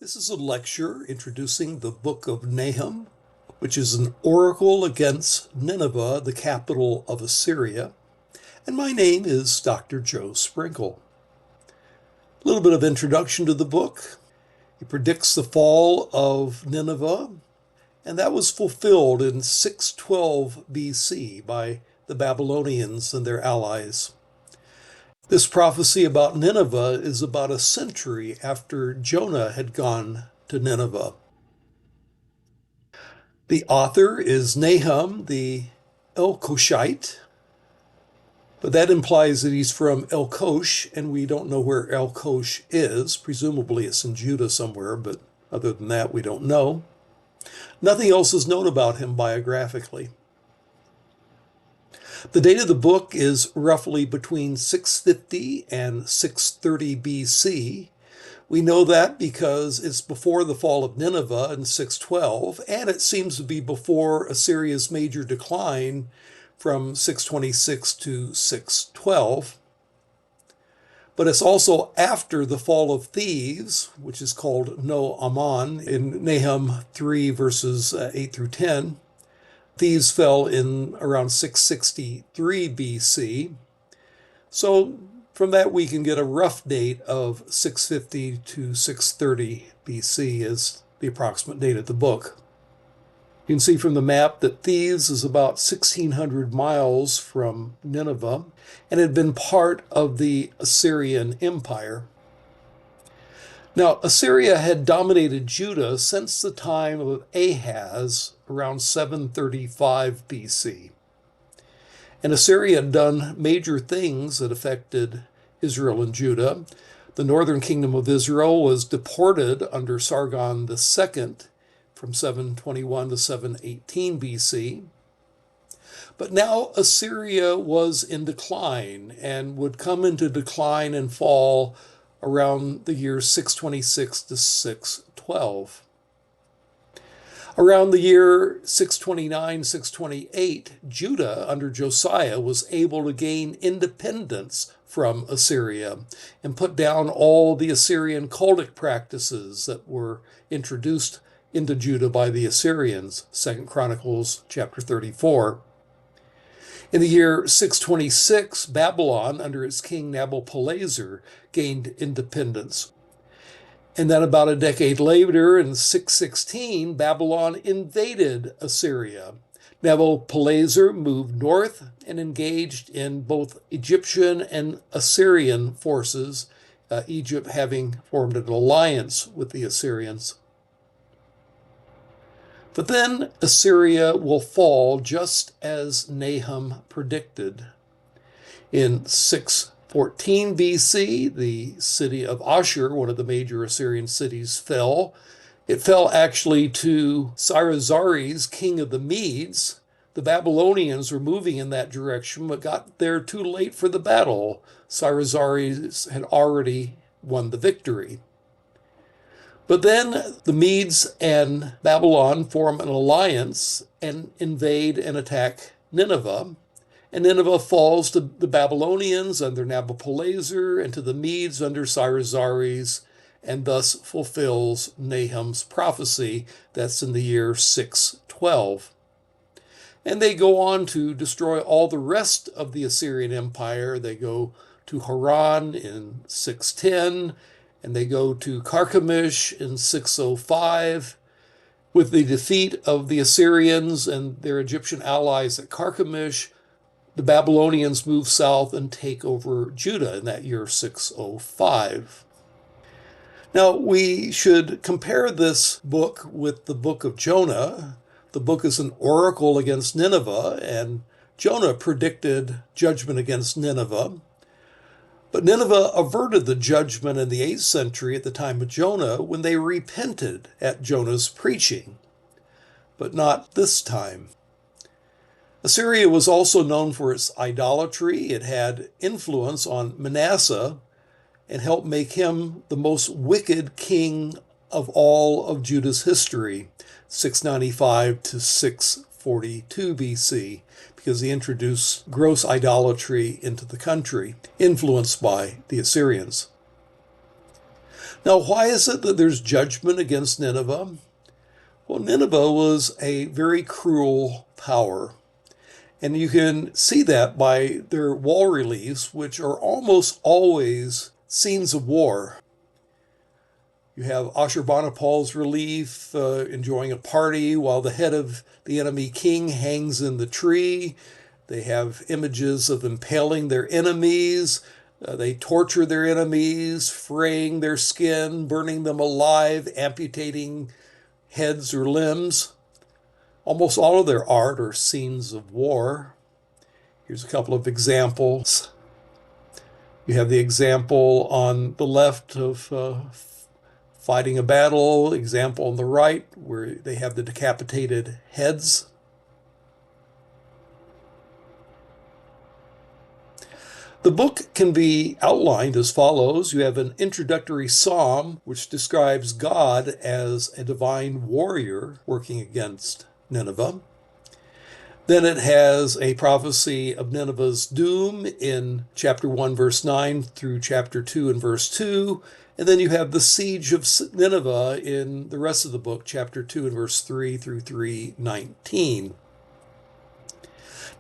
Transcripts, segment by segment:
This is a lecture introducing the book of Nahum, which is an oracle against Nineveh, the capital of Assyria. And my name is Dr. Joe Sprinkle. A little bit of introduction to the book. It predicts the fall of Nineveh, and that was fulfilled in 612 BC by the Babylonians and their allies. This prophecy about Nineveh is about a century after Jonah had gone to Nineveh. The author is Nahum the Elkoshite, but that implies that he's from Elkosh, and we don't know where Elkosh is. Presumably it's in Judah somewhere, but other than that, we don't know. Nothing else is known about him biographically. The date of the book is roughly between 650 and 630 BC. We know that because it's before the fall of Nineveh in 612, and it seems to be before Assyria's major decline from 626 to 612. But it's also after the fall of Thebes, which is called No Aman in Nahum 3 verses 8 through 10. Thebes fell in around 663 BC. So from that we can get a rough date of 650 to 630 BC as the approximate date of the book. You can see from the map that Thebes is about 1,600 miles from Nineveh and had been part of the Assyrian Empire. Now, Assyria had dominated Judah since the time of Ahaz around 735 BC. And Assyria had done major things that affected Israel and Judah. The northern kingdom of Israel was deported under Sargon II from 721 to 718 BC. But now Assyria was in decline and would come into decline and fall around the year 626 to 612. Around the year 629, 628, Judah under Josiah was able to gain independence from Assyria and put down all the Assyrian cultic practices that were introduced into Judah by the Assyrians, 2 Chronicles chapter 34. In the year 626, Babylon, under its king Nabopolassar, gained independence. And then about a decade later, in 616, Babylon invaded Assyria. Nabopolassar moved north and engaged in both Egyptian and Assyrian forces, Egypt having formed an alliance with the Assyrians. But then Assyria will fall just as Nahum predicted. In 614 BC, the city of Ashur, one of the major Assyrian cities, fell. It fell actually to Cyaxares, king of the Medes. The Babylonians were moving in that direction, but got there too late for the battle. Cyaxares had already won the victory. But then the Medes and Babylon form an alliance and invade and attack Nineveh. And Nineveh falls to the Babylonians under Nabopolassar and to the Medes under Cyaxares, and thus fulfills Nahum's prophecy. That's in the year 612. And they go on to destroy all the rest of the Assyrian Empire. They go to Haran in 610, and they go to Carchemish in 605. With the defeat of the Assyrians and their Egyptian allies at Carchemish, the Babylonians move south and take over Judah in that year 605. Now, we should compare this book with the book of Jonah. The book is an oracle against Nineveh, and Jonah predicted judgment against Nineveh. But Nineveh averted the judgment in the 8th century at the time of Jonah when they repented at Jonah's preaching, but not this time. Assyria was also known for its idolatry. It had influence on Manasseh and helped make him the most wicked king of all of Judah's history, 695 to 642 BC, because he introduced gross idolatry into the country, influenced by the Assyrians. Now, why is it that there's judgment against Nineveh? Well, Nineveh was a very cruel power. And you can see that by their wall reliefs, which are almost always scenes of war. You have Ashurbanipal's relief enjoying a party while the head of the enemy king hangs in the tree. They have images of impaling their enemies. They torture their enemies, fraying their skin, burning them alive, amputating heads or limbs. Almost all of their art are scenes of war. Here's a couple of examples. You have the example on the left of fighting a battle, example on the right where they have the decapitated heads. The book can be outlined as follows. You have an introductory psalm which describes God as a divine warrior working against Nineveh. Then it has a prophecy of Nineveh's doom in chapter 1, verse 9 through chapter 2 and verse 2. And then you have the siege of Nineveh in the rest of the book, chapter 2 and verse 3 through 3:19.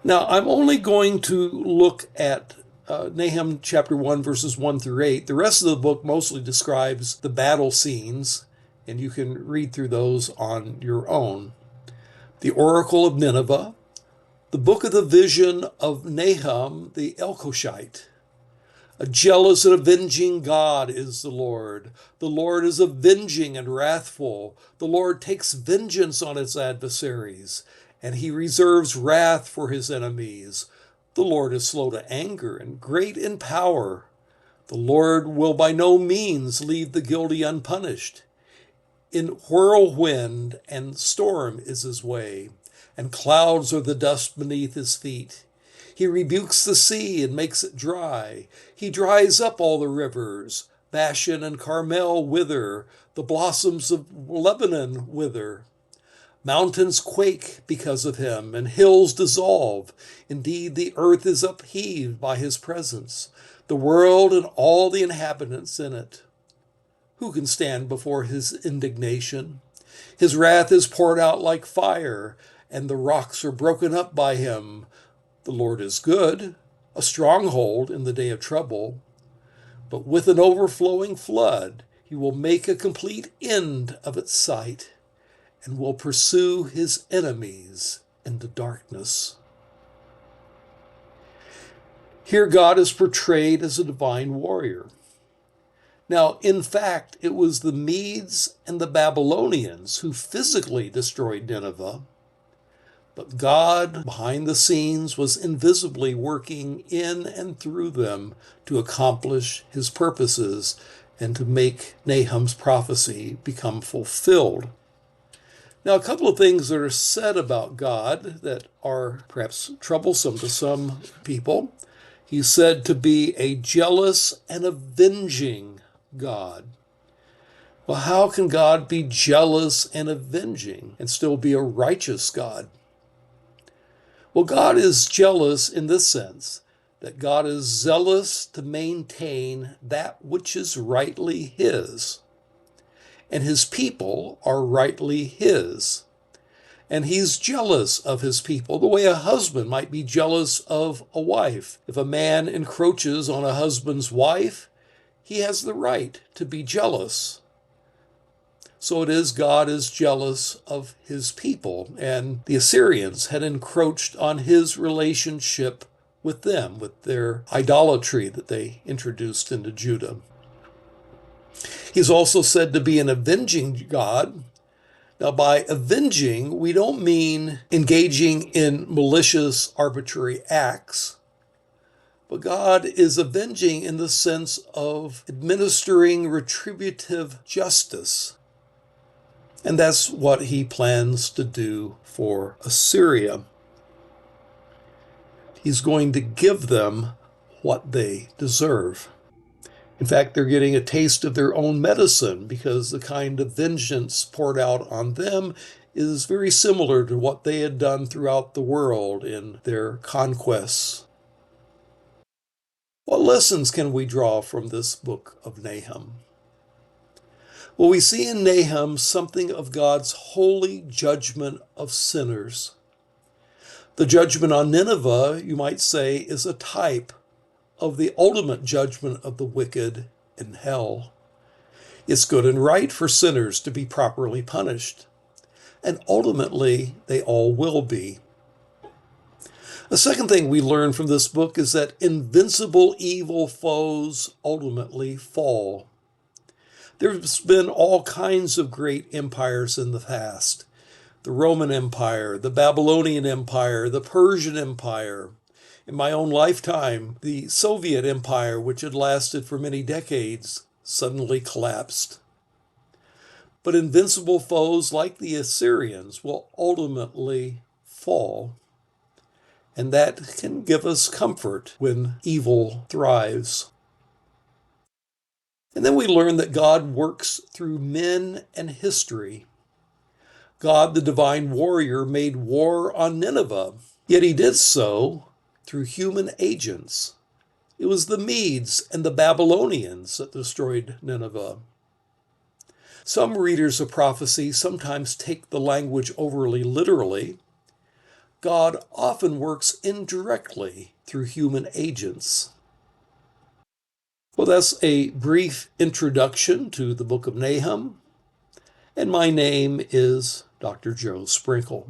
Now, I'm only going to look at Nahum chapter 1, verses 1 through 8. The rest of the book mostly describes the battle scenes, and you can read through those on your own. The Oracle of Nineveh, the book of the vision of Nahum the Elkoshite. A jealous and avenging God is the Lord. The Lord is avenging and wrathful. The Lord takes vengeance on his adversaries, and he reserves wrath for his enemies. The Lord is slow to anger and great in power. The Lord will by no means leave the guilty unpunished. In whirlwind and storm is his way, and clouds are the dust beneath his feet. He rebukes the sea and makes it dry. He dries up all the rivers. Bashan and Carmel wither. The blossoms of Lebanon wither. Mountains quake because of him, and hills dissolve. Indeed, the earth is upheaved by his presence, the world and all the inhabitants in it. Who can stand before his indignation? His wrath is poured out like fire, and the rocks are broken up by him. The Lord is good, a stronghold in the day of trouble. But with an overflowing flood, he will make a complete end of its sight, and will pursue his enemies into darkness. Here God is portrayed as a divine warrior. Now, in fact, it was the Medes and the Babylonians who physically destroyed Nineveh, but God, behind the scenes, was invisibly working in and through them to accomplish his purposes and to make Nahum's prophecy become fulfilled. Now, a couple of things that are said about God that are perhaps troublesome to some people. He's said to be a jealous and avenging God. Well, how can God be jealous and avenging and still be a righteous God? Well, God is jealous in this sense, that God is zealous to maintain that which is rightly his, and his people are rightly his. And he's jealous of his people, the way a husband might be jealous of a wife. If a man encroaches on a husband's wife, he has the right to be jealous. So it is, God is jealous of his people, and the Assyrians had encroached on his relationship with them, with their idolatry that they introduced into Judah. He's also said to be an avenging God. Now, by avenging, we don't mean engaging in malicious, arbitrary acts, but God is avenging in the sense of administering retributive justice. And that's what he plans to do for Assyria. He's going to give them what they deserve. In fact, they're getting a taste of their own medicine because the kind of vengeance poured out on them is very similar to what they had done throughout the world in their conquests. What lessons can we draw from this book of Nahum? Well, we see in Nahum something of God's holy judgment of sinners. The judgment on Nineveh, you might say, is a type of the ultimate judgment of the wicked in hell. It's good and right for sinners to be properly punished, and ultimately they all will be. The second thing we learn from this book is that invincible evil foes ultimately fall. There's been all kinds of great empires in the past. The Roman Empire, the Babylonian Empire, the Persian Empire. In my own lifetime, the Soviet Empire, which had lasted for many decades, suddenly collapsed. But invincible foes like the Assyrians will ultimately fall. And that can give us comfort when evil thrives. And then we learn that God works through men and history. God, the divine warrior, made war on Nineveh, yet he did so through human agents. It was the Medes and the Babylonians that destroyed Nineveh. Some readers of prophecy sometimes take the language overly literally. God often works indirectly through human agents. Well, that's a brief introduction to the book of Nahum, and my name is Dr. Joe Sprinkle.